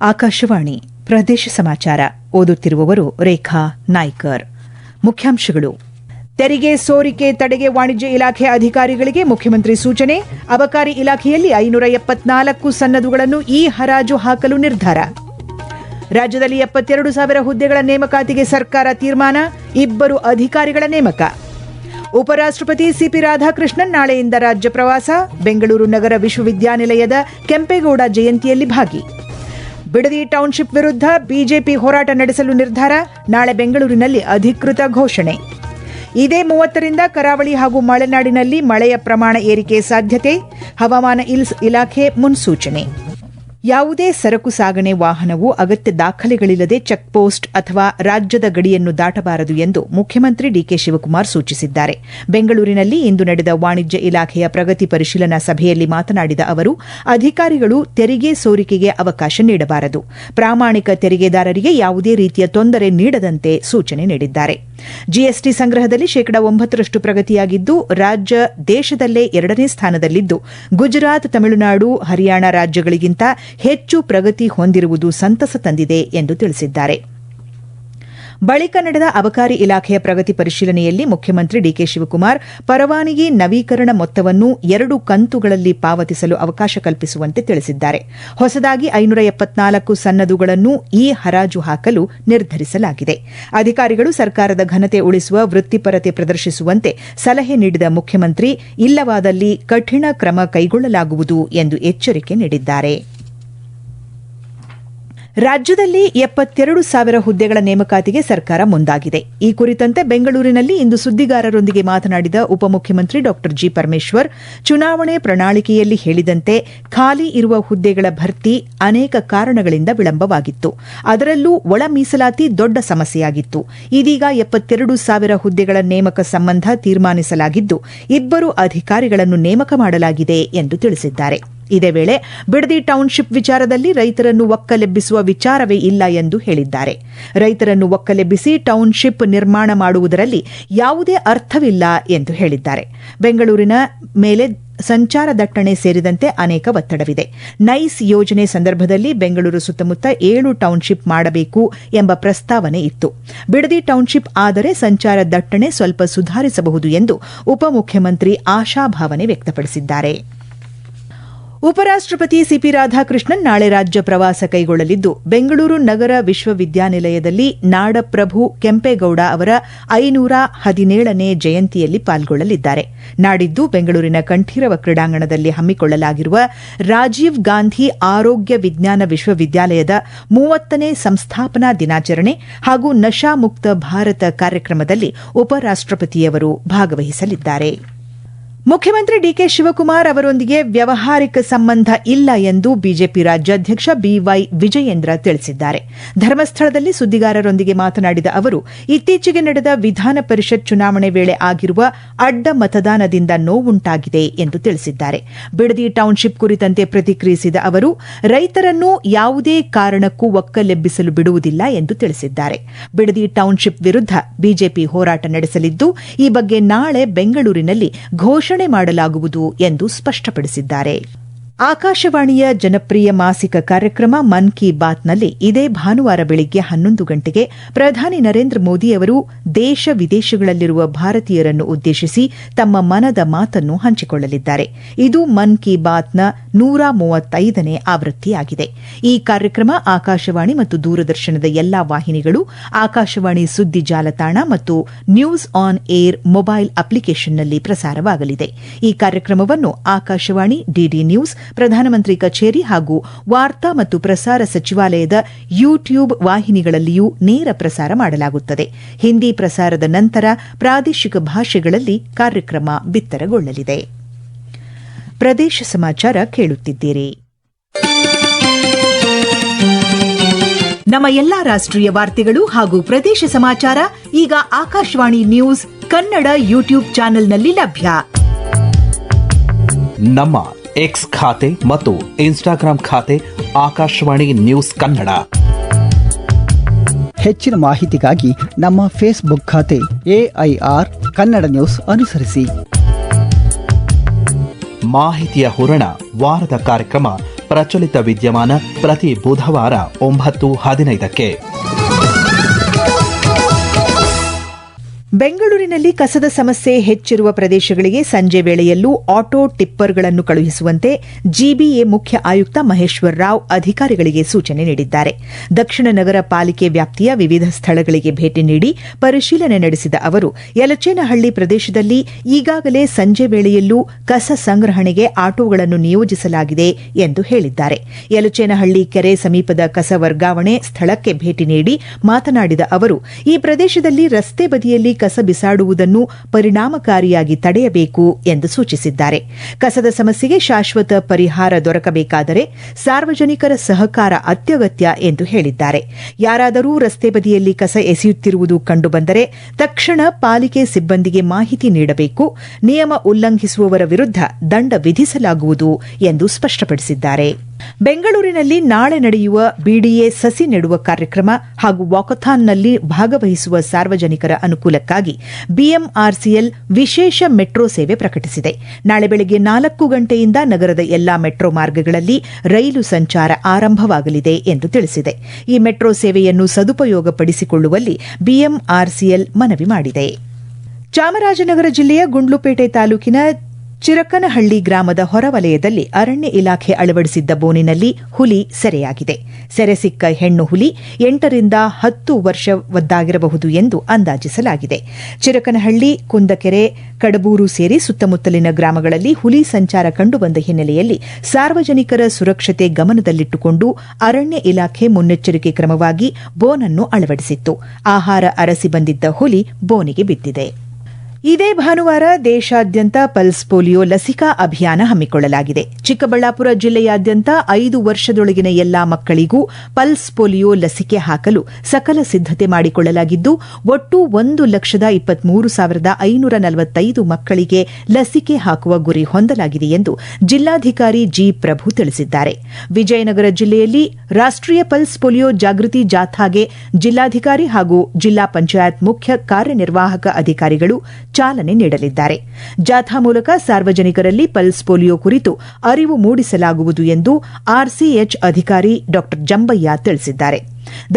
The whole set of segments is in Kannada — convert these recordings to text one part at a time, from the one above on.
ಆಕಾಶವಾಣಿ ಪ್ರದೇಶ ಸಮಾಚಾರ ಓದುತ್ತಿರುವವರು ರೇಖಾ ನಾಯ್ಕರ್. ಮುಖ್ಯಾಂಶಗಳು: ತೆರಿಗೆ ಸೋರಿಕೆ ತಡೆಗೆ ವಾಣಿಜ್ಯ ಇಲಾಖೆ ಅಧಿಕಾರಿಗಳಿಗೆ ಮುಖ್ಯಮಂತ್ರಿ ಸೂಚನೆ. ಅಬಕಾರಿ ಇಲಾಖೆಯಲ್ಲಿ 574 ಸನ್ನದುಗಳನ್ನು ಹರಾಜು ಹಾಕಲು ನಿರ್ಧಾರ. ರಾಜ್ಯದಲ್ಲಿ 72,000 ಹುದ್ದೆಗಳ ನೇಮಕಾತಿಗೆ ಸರ್ಕಾರ ತೀರ್ಮಾನ. 2 ಅಧಿಕಾರಿಗಳ ನೇಮಕ. ಉಪರಾಷ್ಟಪತಿ ಸಿಪಿ ರಾಧಾಕೃಷ್ಣನ್ ನಾಳೆಯಿಂದ ರಾಜ್ಯ ಪ್ರವಾಸ. ಬೆಂಗಳೂರು ನಗರ ವಿಶ್ವವಿದ್ಯಾನಿಲಯದ ಕೆಂಪೇಗೌಡ ಜಯಂತಿಯಲ್ಲಿ ಭಾಗಿ. ಬಿಡದಿ ಟೌನ್ಶಿಪ್ ವಿರುದ್ಧ ಬಿಜೆಪಿ ಹೋರಾಟ ನಡೆಸಲು ನಿರ್ಧಾರ. ನಾಳೆ ಬೆಂಗಳೂರಿನಲ್ಲಿ ಅಧಿಕೃತ ಘೋಷಣೆ. ಇದೇ 30ರಿಂದ ಕರಾವಳಿ ಹಾಗೂ ಮಲೆನಾಡಿನಲ್ಲಿ ಮಳೆಯ ಪ್ರಮಾಣ ಏರಿಕೆ ಸಾಧ್ಯತೆ. ಹವಾಮಾನ ಇಲಾಖೆ ಮುನ್ಸೂಚನೆ. ಯಾವುದೇ ಸರಕು ಸಾಗಣೆ ವಾಹನವು ಅಗತ್ಯ ದಾಖಲೆಗಳಿಲ್ಲದೆ ಚೆಕ್ಪೋಸ್ಟ್ ಅಥವಾ ರಾಜ್ಯದ ಗಡಿಯನ್ನು ದಾಟಬಾರದು ಎಂದು ಮುಖ್ಯಮಂತ್ರಿ ಡಿಕೆ ಶಿವಕುಮಾರ್ ಸೂಚಿಸಿದ್ದಾರೆ. ಬೆಂಗಳೂರಿನಲ್ಲಿ ಇಂದು ನಡೆದ ವಾಣಿಜ್ಯ ಇಲಾಖೆಯ ಪ್ರಗತಿ ಪರಿಶೀಲನಾ ಸಭೆಯಲ್ಲಿ ಮಾತನಾಡಿದ ಅವರು, ಅಧಿಕಾರಿಗಳು ತೆರಿಗೆ ಸೋರಿಕೆಗೆ ಅವಕಾಶ ನೀಡಬಾರದು. ಪ್ರಾಮಾಣಿಕ ತೆರಿಗೆದಾರರಿಗೆ ಯಾವುದೇ ರೀತಿಯ ತೊಂದರೆ ನೀಡದಂತೆ ಸೂಚನೆ ನೀಡಿದ್ದಾರೆ. ಜಿಎಸ್ಟಿ ಸಂಗ್ರಹದಲ್ಲಿ 9% ಪ್ರಗತಿಯಾಗಿದ್ದು, ರಾಜ್ಯ ದೇಶದಲ್ಲೇ 2ನೇ ಸ್ಥಾನದಲ್ಲಿದ್ದು, ಗುಜರಾತ್, ತಮಿಳುನಾಡು, ಹರಿಯಾಣ ರಾಜ್ಯಗಳಿಗಿಂತ ಹೆಚ್ಚು ಪ್ರಗತಿ ಹೊಂದಿರುವುದು ಸಂತಸ ತಂದಿದೆ ಎಂದು ತಿಳಿಸಿದ್ದಾರೆ. ಬಳಿಕ ನಡೆದ ಅಬಕಾರಿ ಇಲಾಖೆಯ ಪ್ರಗತಿ ಪರಿಶೀಲನೆಯಲ್ಲಿ ಮುಖ್ಯಮಂತ್ರಿ ಡಿಕೆ ಶಿವಕುಮಾರ್ ಪರವಾನಗಿ ನವೀಕರಣ ಮೊತ್ತವನ್ನು 2 ಕಂತುಗಳಲ್ಲಿ ಪಾವತಿಸಲು ಅವಕಾಶ ಕಲ್ಪಿಸುವಂತೆ ತಿಳಿಸಿದ್ದಾರೆ. ಹೊಸದಾಗಿ 574 ಸನ್ನದುಗಳನ್ನು ಹರಾಜು ಹಾಕಲು ನಿರ್ಧರಿಸಲಾಗಿದೆ. ಅಧಿಕಾರಿಗಳು ಸರ್ಕಾರದ ಘನತೆ ಉಳಿಸುವ ವೃತ್ತಿಪರತೆ ಪ್ರದರ್ಶಿಸುವಂತೆ ಸಲಹೆ ನೀಡಿದ ಮುಖ್ಯಮಂತ್ರಿ, ಇಲ್ಲವಾದಲ್ಲಿ ಕಠಿಣ ಕ್ರಮ ಕೈಗೊಳ್ಳಲಾಗುವುದು ಎಂದು ಎಚ್ಚರಿಕೆ ನೀಡಿದ್ದಾರೆ. ರಾಜ್ಯದಲ್ಲಿ 72,000 ಹುದ್ದೆಗಳ ನೇಮಕಾತಿಗೆ ಸರ್ಕಾರ ಮುಂದಾಗಿದೆ. ಈ ಕುರಿತಂತೆ ಬೆಂಗಳೂರಿನಲ್ಲಿ ಇಂದು ಸುದ್ದಿಗಾರರೊಂದಿಗೆ ಮಾತನಾಡಿದ ಉಪಮುಖ್ಯಮಂತ್ರಿ ಡಾ ಜಿ. ಪರಮೇಶ್ವರ್, ಚುನಾವಣೆ ಪ್ರಣಾಳಿಕೆಯಲ್ಲಿ ಹೇಳಿದಂತೆ ಖಾಲಿ ಇರುವ ಹುದ್ದೆಗಳ ಭರ್ತಿ ಅನೇಕ ಕಾರಣಗಳಿಂದ ವಿಳಂಬವಾಗಿತ್ತು. ಅದರಲ್ಲೂ ಒಳ ಮೀಸಲಾತಿ ದೊಡ್ಡ ಸಮಸ್ಯೆಯಾಗಿತ್ತು. ಇದೀಗ 72,000 ಹುದ್ದೆಗಳ ನೇಮಕ ಸಂಬಂಧ ತೀರ್ಮಾನಿಸಲಾಗಿದ್ದು, 2 ಅಧಿಕಾರಿಗಳನ್ನು ನೇಮಕ ಮಾಡಲಾಗಿದೆ ಎಂದು ತಿಳಿಸಿದ್ದಾರೆ. ಇದೇ ವೇಳೆ ಬಿಡದಿ ಟೌನ್ಶಿಪ್ ವಿಚಾರದಲ್ಲಿ ರೈತರನ್ನು ಒಕ್ಕಲೆಬ್ಬಿಸುವ ವಿಚಾರವೇ ಇಲ್ಲ ಎಂದು ಹೇಳಿದ್ದಾರೆ. ರೈತರನ್ನು ಒಕ್ಕಲೆಬ್ಬಿಸಿ ಟೌನ್ಶಿಪ್ ನಿರ್ಮಾಣ ಮಾಡುವುದರಲ್ಲಿ ಯಾವುದೇ ಅರ್ಥವಿಲ್ಲ ಎಂದು ಹೇಳಿದ್ದಾರೆ. ಬೆಂಗಳೂರಿನ ಮೇಲೆ ಸಂಚಾರ ದಟ್ಟಣೆ ಸೇರಿದಂತೆ ಅನೇಕ ಒತ್ತಡವಿದೆ. ನೈಸ್ ಯೋಜನೆ ಸಂದರ್ಭದಲ್ಲಿ ಬೆಂಗಳೂರು ಸುತ್ತಮುತ್ತ 7 ಟೌನ್ಶಿಪ್ ಮಾಡಬೇಕು ಎಂಬ ಪ್ರಸ್ತಾವನೆ ಇತ್ತು. ಬಿಡದಿ ಟೌನ್ಶಿಪ್ ಆದರೆ ಸಂಚಾರ ದಟ್ಟಣೆ ಸ್ವಲ್ಪ ಸುಧಾರಿಸಬಹುದು ಎಂದು ಉಪಮುಖ್ಯಮಂತ್ರಿ ಆಶಾಭಾವನೆ ವ್ಯಕ್ತಪಡಿಸಿದ್ದಾರೆ. ಉಪರಾಷ್ಟಪತಿ ಸಿಪಿ ರಾಧಾಕೃಷ್ಣನ್ ನಾಳೆ ರಾಜ್ಯ ಪ್ರವಾಸ ಕೈಗೊಳ್ಳಲಿದ್ದು, ಬೆಂಗಳೂರು ನಗರ ವಿಶ್ವವಿದ್ಯಾನಿಲಯದಲ್ಲಿ ನಾಡಪ್ರಭು ಕೆಂಪೇಗೌಡ ಅವರ 517ನೇ ಜಯಂತಿಯಲ್ಲಿ ಪಾಲ್ಗೊಳ್ಳಲಿದ್ದಾರೆ. ನಾಡಿದ್ದು ಬೆಂಗಳೂರಿನ ಕಂಠೀರವ ಕ್ರೀಡಾಂಗಣದಲ್ಲಿ ಹಮ್ಮಿಕೊಳ್ಳಲಾಗಿರುವ ರಾಜೀವ್ ಗಾಂಧಿ ಆರೋಗ್ಯ ವಿಜ್ಞಾನ ವಿಶ್ವವಿದ್ಯಾಲಯದ 30ನೇ ಸಂಸ್ಥಾಪನಾ ದಿನಾಚರಣೆ ಹಾಗೂ ನಶಾಮುಕ್ತ ಭಾರತ ಕಾರ್ಯಕ್ರಮದಲ್ಲಿ ಉಪರಾಷ್ಟಪತಿಯವರು ಭಾಗವಹಿಸಲಿದ್ದಾರೆ. ಮುಖ್ಯಮಂತ್ರಿ ಡಿಕೆ ಶಿವಕುಮಾರ್ ಅವರೊಂದಿಗೆ ವ್ಯವಹಾರಿಕ ಸಂಬಂಧ ಇಲ್ಲ ಎಂದು ಬಿಜೆಪಿ ರಾಜ್ಯಾಧ್ಯಕ್ಷ ಬಿವೈ ವಿಜಯೇಂದ್ರ ತಿಳಿಸಿದ್ದಾರೆ. ಧರ್ಮಸ್ಥಳದಲ್ಲಿ ಸುದ್ದಿಗಾರರೊಂದಿಗೆ ಮಾತನಾಡಿದ ಅವರು, ಇತ್ತೀಚೆಗೆ ನಡೆದ ವಿಧಾನ ಪರಿಷತ್ ಚುನಾವಣೆ ವೇಳೆ ಆಗಿರುವ ಅಡ್ಡ ಮತದಾನದಿಂದ ನೋವುಂಟಾಗಿದೆ ಎಂದು ತಿಳಿಸಿದ್ದಾರೆ. ಬಿಡದಿ ಟೌನ್ಶಿಪ್ ಕುರಿತಂತೆ ಪ್ರತಿಕ್ರಿಯಿಸಿದ ಅವರು, ರೈತರನ್ನು ಯಾವುದೇ ಕಾರಣಕ್ಕೂ ಒಕ್ಕಲೆಬ್ಬಿಸಲು ಬಿಡುವುದಿಲ್ಲ ಎಂದು ತಿಳಿಸಿದ್ದಾರೆ. ಬಿಡದಿ ಟೌನ್ಶಿಪ್ ವಿರುದ್ಧ ಬಿಜೆಪಿ ಹೋರಾಟ ನಡೆಸಲಿದ್ದು, ಈ ಬಗ್ಗೆ ನಾಳೆ ಬೆಂಗಳೂರಿನಲ್ಲಿ ಘೋಷಣೆ ಮಾಡಲಾಗುವುದು ಎಂದು ಸ್ಪಷ್ಟಪಡಿಸಿದ್ದಾರೆ. ಆಕಾಶವಾಣಿಯ ಜನಪ್ರಿಯ ಮಾಸಿಕ ಕಾರ್ಯಕ್ರಮ ಮನ್ ಕಿ ಬಾತ್ನಲ್ಲಿ ಇದೇ ಭಾನುವಾರ ಬೆಳಿಗ್ಗೆ 11 ಗಂಟೆಗೆ ಪ್ರಧಾನಿ ನರೇಂದ್ರ ಮೋದಿ ಅವರು ದೇಶ ವಿದೇಶಗಳಲ್ಲಿರುವ ಭಾರತೀಯರನ್ನು ಉದ್ದೇಶಿಸಿ ತಮ್ಮ ಮನದ ಮಾತನ್ನು ಹಂಚಿಕೊಳ್ಳಲಿದ್ದಾರೆ. ಇದು ಮನ್ ಕಿ ಬಾತ್ನ 135ನೇ ಆವೃತ್ತಿಯಾಗಿದೆ. ಈ ಕಾರ್ಯಕ್ರಮ ಆಕಾಶವಾಣಿ ಮತ್ತು ದೂರದರ್ಶನದ ಎಲ್ಲಾ ವಾಹಿನಿಗಳು, ಆಕಾಶವಾಣಿ ಸುದ್ದಿ ಜಾಲತಾಣ ಮತ್ತು ನ್ಯೂಸ್ ಆನ್ ಏರ್ ಮೊಬೈಲ್ ಅಪ್ಲಿಕೇಶನ್ನಲ್ಲಿ ಪ್ರಸಾರವಾಗಲಿದೆ. ಈ ಕಾರ್ಯಕ್ರಮವನ್ನು ಆಕಾಶವಾಣಿ, ಡಿಡಿ ನ್ಯೂಸ್, ಪ್ರಧಾನಮಂತ್ರಿ ಕಚೇರಿ ಹಾಗೂ ವಾರ್ತಾ ಮತ್ತು ಪ್ರಸಾರ ಸಚಿವಾಲಯದ ಯೂಟ್ಯೂಬ್ ವಾಹಿನಿಗಳಲ್ಲಿಯೂ ನೇರ ಪ್ರಸಾರ ಮಾಡಲಾಗುತ್ತದೆ. ಹಿಂದಿ ಪ್ರಸಾರದ ನಂತರ ಪ್ರಾದೇಶಿಕ ಭಾಷೆಗಳಲ್ಲಿ ಕಾರ್ಯಕ್ರಮ ಬಿತ್ತರಗೊಳ್ಳಲಿದೆ. ಪ್ರದೇಶ ಸಮಾಚಾರ ಕೇಳುತ್ತಿದ್ದೀರಿ. ನಮ್ಮ ಎಲ್ಲಾ ರಾಷ್ಟ್ರೀಯ ವಾರ್ತೆಗಳು ಹಾಗೂ ಪ್ರದೇಶ ಸಮಾಚಾರ ಈಗ ಆಕಾಶವಾಣಿ ನ್ಯೂಸ್ ಕನ್ನಡ ಯೂಟ್ಯೂಬ್ ಚಾನೆಲ್ನಲ್ಲಿ ಲಭ್ಯ. ನಮ್ಮ ಎಕ್ಸ್ ಖಾತೆ ಮತ್ತು ಇನ್ಸ್ಟಾಗ್ರಾಂ ಖಾತೆ ಆಕಾಶವಾಣಿ ನ್ಯೂಸ್ ಕನ್ನಡ. ಹೆಚ್ಚಿನ ಮಾಹಿತಿಗಾಗಿ ನಮ್ಮ ಫೇಸ್ಬುಕ್ ಖಾತೆ AIR ಕನ್ನಡ ನ್ಯೂಸ್ ಅನುಸರಿಸಿ. ಮಾಹಿತಿಯ ಹೂರಣ, ವಾರದ ಕಾರ್ಯಕ್ರಮ ಪ್ರಚಲಿತ ವಿದ್ಯಮಾನ ಪ್ರತಿ ಬುಧವಾರ 9:15ಕ್ಕೆ. ಬೆಂಗಳೂರಿನಲ್ಲಿ ಕಸದ ಸಮಸ್ಯೆ ಹೆಚ್ಚಿರುವ ಪ್ರದೇಶಗಳಿಗೆ ಸಂಜೆ ವೇಳೆಯಲ್ಲೂ ಆಟೋ ಟಿಪ್ಪರ್ಗಳನ್ನು ಕಳುಹಿಸುವಂತೆ ಜಿಬಿಎ ಮುಖ್ಯ ಆಯುಕ್ತ ಮಹೇಶ್ವರ ರಾವ್ ಅಧಿಕಾರಿಗಳಿಗೆ ಸೂಚನೆ ನೀಡಿದ್ದಾರೆ. ದಕ್ಷಿಣ ನಗರ ಪಾಲಿಕೆ ವ್ಯಾಪ್ತಿಯ ವಿವಿಧ ಸ್ಥಳಗಳಿಗೆ ಭೇಟಿ ನೀಡಿ ಪರಿಶೀಲನೆ ನಡೆಸಿದ ಅವರು ಯಲಚೇನಹಳ್ಳಿ ಪ್ರದೇಶದಲ್ಲಿ ಈಗಾಗಲೇ ಸಂಜೆ ವೇಳೆಯಲ್ಲೂ ಕಸ ಸಂಗ್ರಹಣೆಗೆ ಆಟೋಗಳನ್ನು ನಿಯೋಜಿಸಲಾಗಿದೆ ಎಂದು ಹೇಳಿದ್ದಾರೆ. ಯಲಚೇನಹಳ್ಳಿ ಕೆರೆ ಸಮೀಪದ ಕಸ ವರ್ಗಾವಣೆ ಸ್ಥಳಕ್ಕೆ ಭೇಟಿ ನೀಡಿ ಮಾತನಾಡಿದ ಅವರು ಈ ಪ್ರದೇಶದಲ್ಲಿ ರಸ್ತೆ ಬದಿಯಲ್ಲಿ ಕಸ ಬಿಸಾಡುವುದನ್ನು ಪರಿಣಾಮಕಾರಿಯಾಗಿ ತಡೆಯಬೇಕು ಎಂದು ಸೂಚಿಸಿದ್ದಾರೆ. ಕಸದ ಸಮಸ್ಯೆಗೆ ಶಾಶ್ವತ ಪರಿಹಾರ ದೊರಕಬೇಕಾದರೆ ಸಾರ್ವಜನಿಕರ ಸಹಕಾರ ಅತ್ಯಗತ್ಯ ಎಂದು ಹೇಳಿದ್ದಾರೆ. ಯಾರಾದರೂ ರಸ್ತೆ ಬದಿಯಲ್ಲಿ ಕಸ ಎಸೆಯುತ್ತಿರುವುದು ಕಂಡುಬಂದರೆ ತಕ್ಷಣ ಪಾಲಿಕೆ ಸಿಬ್ಬಂದಿಗೆ ಮಾಹಿತಿ ನೀಡಬೇಕು. ನಿಯಮ ಉಲ್ಲಂಘಿಸುವವರ ವಿರುದ್ಧ ದಂಡ ವಿಧಿಸಲಾಗುವುದು ಎಂದು ಸ್ಪಷ್ಟಪಡಿಸಿದ್ದಾರೆ. ಬೆಂಗಳೂರಿನಲ್ಲಿ ನಾಳೆ ನಡೆಯುವ ಬಿಡಿಎ ಸಸಿ ನೆಡುವ ಕಾರ್ಯಕ್ರಮ ಹಾಗೂ ವಾಕಥಾನ್ನಲ್ಲಿ ಭಾಗವಹಿಸುವ ಸಾರ್ವಜನಿಕರ ಅನುಕೂಲಕ್ಕಾಗಿ ಬಿಎಂಆರ್ಸಿಎಲ್ ವಿಶೇಷ ಮೆಟ್ರೋ ಸೇವೆ ಪ್ರಕಟಿಸಿದೆ. ನಾಳೆ ಬೆಳಗ್ಗೆ 4 ಗಂಟೆಯಿಂದ ನಗರದ ಎಲ್ಲಾ ಮೆಟ್ರೋ ಮಾರ್ಗಗಳಲ್ಲಿ ರೈಲು ಸಂಚಾರ ಆರಂಭವಾಗಲಿದೆ ಎಂದು ತಿಳಿಸಿದೆ. ಈ ಮೆಟ್ರೋ ಸೇವೆಯನ್ನು ಸದುಪಯೋಗಪಡಿಸಿಕೊಳ್ಳುವಲ್ಲಿ ಬಿಎಂಆರ್ಸಿಎಲ್ ಮನವಿ ಮಾಡಿದೆ. ಚಾಮರಾಜನಗರ ಜಿಲ್ಲೆಯ ಗುಂಡ್ಲುಪೇಟೆ ತಾಲೂಕಿನ ಚಿರಕನಹಳ್ಳಿ ಗ್ರಾಮದ ಹೊರವಲಯದಲ್ಲಿ ಅರಣ್ಯ ಇಲಾಖೆ ಅಳವಡಿಸಿದ್ದ ಬೋನಿನಲ್ಲಿ ಹುಲಿ ಸೆರೆಯಾಗಿದೆ. ಸೆರೆ ಸಿಕ್ಕ ಹೆಣ್ಣು ಹುಲಿ 8ರಿಂದ 10 ವರ್ಷವದ್ದಾಗಿರಬಹುದು ಎಂದು ಅಂದಾಜಿಸಲಾಗಿದೆ. ಚಿರಕನಹಳ್ಳಿ, ಕುಂದಕೆರೆ, ಕಡಬೂರು ಸೇರಿ ಸುತ್ತಮುತ್ತಲಿನ ಗ್ರಾಮಗಳಲ್ಲಿ ಹುಲಿ ಸಂಚಾರ ಕಂಡುಬಂದ ಹಿನ್ನೆಲೆಯಲ್ಲಿ ಸಾರ್ವಜನಿಕರ ಸುರಕ್ಷತೆ ಗಮನದಲ್ಲಿಟ್ಟುಕೊಂಡು ಅರಣ್ಯ ಇಲಾಖೆ ಮುನ್ನೆಚ್ಚರಿಕೆ ಕ್ರಮವಾಗಿ ಬೋನನ್ನು ಅಳವಡಿಸಿತ್ತು. ಆಹಾರ ಅರಸಿ ಬಂದಿದ್ದ ಹುಲಿ ಬೋನಿಗೆ ಬಿದ್ದಿದೆ. ಇದೇ ಭಾನುವಾರ ದೇಶಾದ್ಯಂತ ಪಲ್ಸ್ ಪೋಲಿಯೋ ಲಸಿಕಾ ಅಭಿಯಾನ ಹಮ್ಮಿಕೊಳ್ಳಲಾಗಿದೆ. ಚಿಕ್ಕಬಳ್ಳಾಪುರ ಜಿಲ್ಲೆಯಾದ್ಯಂತ 5 ವರ್ಷದೊಳಗಿನ ಎಲ್ಲಾ ಮಕ್ಕಳಿಗೂ ಪಲ್ಸ್ ಪೋಲಿಯೋ ಲಸಿಕೆ ಹಾಕಲು ಸಕಲ ಸಿದ್ದತೆ ಮಾಡಿಕೊಳ್ಳಲಾಗಿದ್ದು, ಒಟ್ಟು 1,23,545 ಮಕ್ಕಳಿಗೆ ಲಸಿಕೆ ಹಾಕುವ ಗುರಿ ಹೊಂದಲಾಗಿದೆ ಎಂದು ಜಿಲ್ಲಾಧಿಕಾರಿ ಜಿ. ಪ್ರಭು ತಿಳಿಸಿದ್ದಾರೆ. ವಿಜಯನಗರ ಜಿಲ್ಲೆಯಲ್ಲಿ ರಾಷ್ಟೀಯ ಪಲ್ಸ್ ಪೋಲಿಯೋ ಜಾಗೃತಿ ಜಾಥಾಗೆ ಜಿಲ್ಲಾಧಿಕಾರಿ ಹಾಗೂ ಜಿಲ್ಲಾ ಪಂಚಾಯತ್ ಮುಖ್ಯ ಕಾರ್ಯನಿರ್ವಾಹಕ ಅಧಿಕಾರಿಗಳು ಚಾಲನೆ ನೀಡಲಿದ್ದಾರೆ. ಜಾಥಾ ಮೂಲಕ ಸಾರ್ವಜನಿಕರಲ್ಲಿ ಪಲ್ಸ್ ಪೋಲಿಯೋ ಕುರಿತು ಅರಿವು ಮೂಡಿಸಲಾಗುವುದು ಎಂದು ಆರ್ಸಿಎಚ್ ಅಧಿಕಾರಿ ಡಾ ಜಂಬಯ್ಯ ತಿಳಿಸಿದ್ದಾರೆ.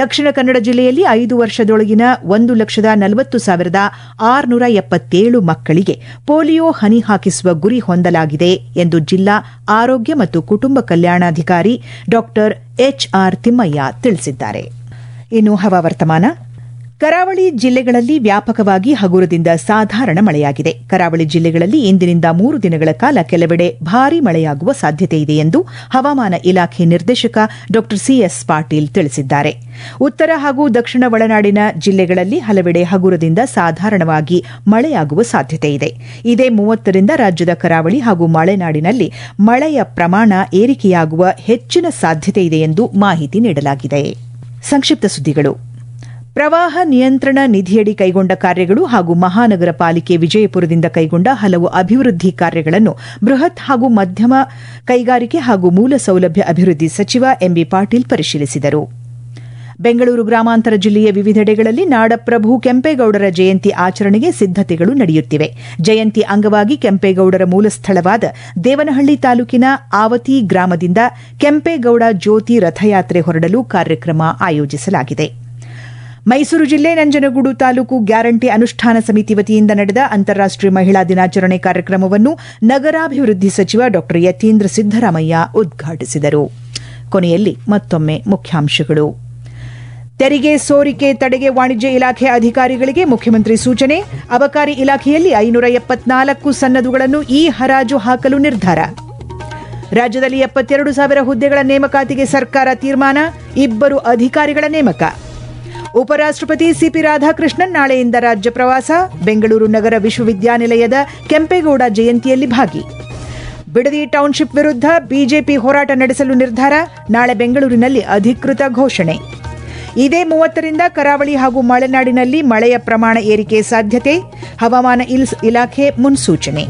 ದಕ್ಷಿಣ ಕನ್ನಡ ಜಿಲ್ಲೆಯಲ್ಲಿ 5 ವರ್ಷದೊಳಗಿನ 1,40,677 ಮಕ್ಕಳಿಗೆ ಪೋಲಿಯೋ ಹನಿ ಹಾಕಿಸುವ ಗುರಿ ಹೊಂದಲಾಗಿದೆ ಎಂದು ಜಿಲ್ಲಾ ಆರೋಗ್ಯ ಮತ್ತು ಕುಟುಂಬ ಕಲ್ಯಾಣಾಧಿಕಾರಿ ಡಾ ಎಚ್ಆರ್ ತಿಮ್ಮಯ್ಯ ತಿಳಿಸಿದ್ದಾರೆ. ಇನ್ನು ಹವಾವರ್ತಮಾನ. ಕರಾವಳಿ ಜಿಲ್ಲೆಗಳಲ್ಲಿ ವ್ಯಾಪಕವಾಗಿ ಹಗುರದಿಂದ ಸಾಧಾರಣ ಮಳೆಯಾಗಿದೆ. ಕರಾವಳಿ ಜಿಲ್ಲೆಗಳಲ್ಲಿ ಇಂದಿನಿಂದ 3 ದಿನಗಳ ಕಾಲ ಕೆಲವೆಡೆ ಭಾರೀ ಮಳೆಯಾಗುವ ಸಾಧ್ಯತೆಯಿದೆ ಎಂದು ಹವಾಮಾನ ಇಲಾಖೆ ನಿರ್ದೇಶಕ ಡಾ ಸಿಎಸ್ ಪಾಟೀಲ್ ತಿಳಿಸಿದ್ದಾರೆ. ಉತ್ತರ ಹಾಗೂ ದಕ್ಷಿಣ ಒಳನಾಡಿನ ಜಿಲ್ಲೆಗಳಲ್ಲಿ ಹಲವೆಡೆ ಹಗುರದಿಂದ ಸಾಧಾರಣವಾಗಿ ಮಳೆಯಾಗುವ ಸಾಧ್ಯತೆಯಿದೆ. ಇದೇ 30ರಿಂದ ರಾಜ್ಯದ ಕರಾವಳಿ ಹಾಗೂ ಮಲೆನಾಡಿನಲ್ಲಿ ಮಳೆಯ ಪ್ರಮಾಣ ಏರಿಕೆಯಾಗುವ ಹೆಚ್ಚಿನ ಸಾಧ್ಯತೆಯಿದೆ ಎಂದು ಮಾಹಿತಿ ನೀಡಲಾಗಿದೆ. ಸಂಕ್ಷಿಪ್ತ ಸುದ್ದಿಗಳು. ಪ್ರವಾಹ ನಿಯಂತ್ರಣ ನಿಧಿಯಡಿ ಕೈಗೊಂಡ ಕಾರ್ಯಗಳು ಹಾಗೂ ಮಹಾನಗರ ಪಾಲಿಕೆ ವಿಜಯಪುರದಿಂದ ಕೈಗೊಂಡ ಹಲವು ಅಭಿವೃದ್ಧಿ ಕಾರ್ಯಗಳನ್ನು ಬೃಹತ್ ಹಾಗೂ ಮಧ್ಯಮ ಕೈಗಾರಿಕೆ ಹಾಗೂ ಮೂಲ ಸೌಲಭ್ಯ ಅಭಿವೃದ್ಧಿ ಸಚಿವ ಎಂಬಿ ಪಾಟೀಲ್ ಪರಿಶೀಲಿಸಿದರು. ಬೆಂಗಳೂರು ಗ್ರಾಮಾಂತರ ಜಿಲ್ಲೆಯ ವಿವಿಧೆಡೆಗಳಲ್ಲಿ ನಾಡಪ್ರಭು ಕೆಂಪೇಗೌಡರ ಜಯಂತಿ ಆಚರಣೆಗೆ ಸಿದ್ದತೆಗಳು ನಡೆಯುತ್ತಿವೆ. ಜಯಂತಿ ಅಂಗವಾಗಿ ಕೆಂಪೇಗೌಡರ ಮೂಲ ಸ್ಥಳವಾದ ದೇವನಹಳ್ಳಿ ತಾಲೂಕಿನ ಆವತಿ ಗ್ರಾಮದಿಂದ ಕೆಂಪೇಗೌಡ ಜ್ಯೋತಿ ರಥಯಾತ್ರೆ ಹೊರಡಲು ಕಾರ್ಯಕ್ರಮ ಆಯೋಜಿಸಲಾಗಿದೆ. ಮೈಸೂರು ಜಿಲ್ಲೆ ನಂಜನಗೂಡು ತಾಲೂಕು ಗ್ಯಾರಂಟಿ ಅನುಷ್ಠಾನ ಸಮಿತಿ ವತಿಯಿಂದ ನಡೆದ ಅಂತಾರಾಷ್ಟೀಯ ಮಹಿಳಾ ದಿನಾಚರಣೆ ಕಾರ್ಯಕ್ರಮವನ್ನು ನಗರಾಭಿವೃದ್ಧಿ ಸಚಿವ ಡಾ ಯತೀಂದ್ರ ಸಿದ್ದರಾಮಯ್ಯ ಉದ್ಘಾಟಿಸಿದರು. ಕೊನೆಯಲ್ಲಿ ಮತ್ತೊಮ್ಮೆ ಮುಖ್ಯಾಂಶಗಳು. ತೆರಿಗೆ ಸೋರಿಕೆ ತಡೆಗೆ ವಾಣಿಜ್ಯ ಇಲಾಖೆ ಅಧಿಕಾರಿಗಳಿಗೆ ಮುಖ್ಯಮಂತ್ರಿ ಸೂಚನೆ. ಅಬಕಾರಿ ಇಲಾಖೆಯಲ್ಲಿ 574 ಸನ್ನದುಗಳನ್ನು ಹರಾಜು ಹಾಕಲು ನಿರ್ಧಾರ. ರಾಜ್ಯದಲ್ಲಿ 72,000 ಹುದ್ದೆಗಳ ನೇಮಕಾತಿಗೆ ಸರ್ಕಾರ ತೀರ್ಮಾನ. 2 ಅಧಿಕಾರಿಗಳ ನೇಮಕ. ಉಪರಾಷ್ಟಪತಿ ಸಿಪಿ ರಾಧಾಕೃಷ್ಣನ್ ನಾಳೆಯಿಂದ ರಾಜ್ಯ ಪ್ರವಾಸ. ಬೆಂಗಳೂರು ನಗರ ವಿಶ್ವವಿದ್ಯಾನಿಲಯದ ಕೆಂಪೇಗೌಡ ಜಯಂತಿಯಲ್ಲಿ ಭಾಗಿ. ಬಿಡದಿ ಟೌನ್ಶಿಪ್ ವಿರುದ್ಧ ಬಿಜೆಪಿ ಹೋರಾಟ ನಡೆಸಲು ನಿರ್ಧಾರ. ನಾಳೆ ಬೆಂಗಳೂರಿನಲ್ಲಿ ಅಧಿಕೃತ ಘೋಷಣೆ. ಇದೇ 30ರಿಂದ ಕರಾವಳಿ ಹಾಗೂ ಮಲೆನಾಡಿನಲ್ಲಿ ಮಳೆಯ ಪ್ರಮಾಣ ಏರಿಕೆ ಸಾಧ್ಯತೆ. ಹವಾಮಾನ ಇಲಾಖೆ ಮುನ್ಸೂಚನೆ.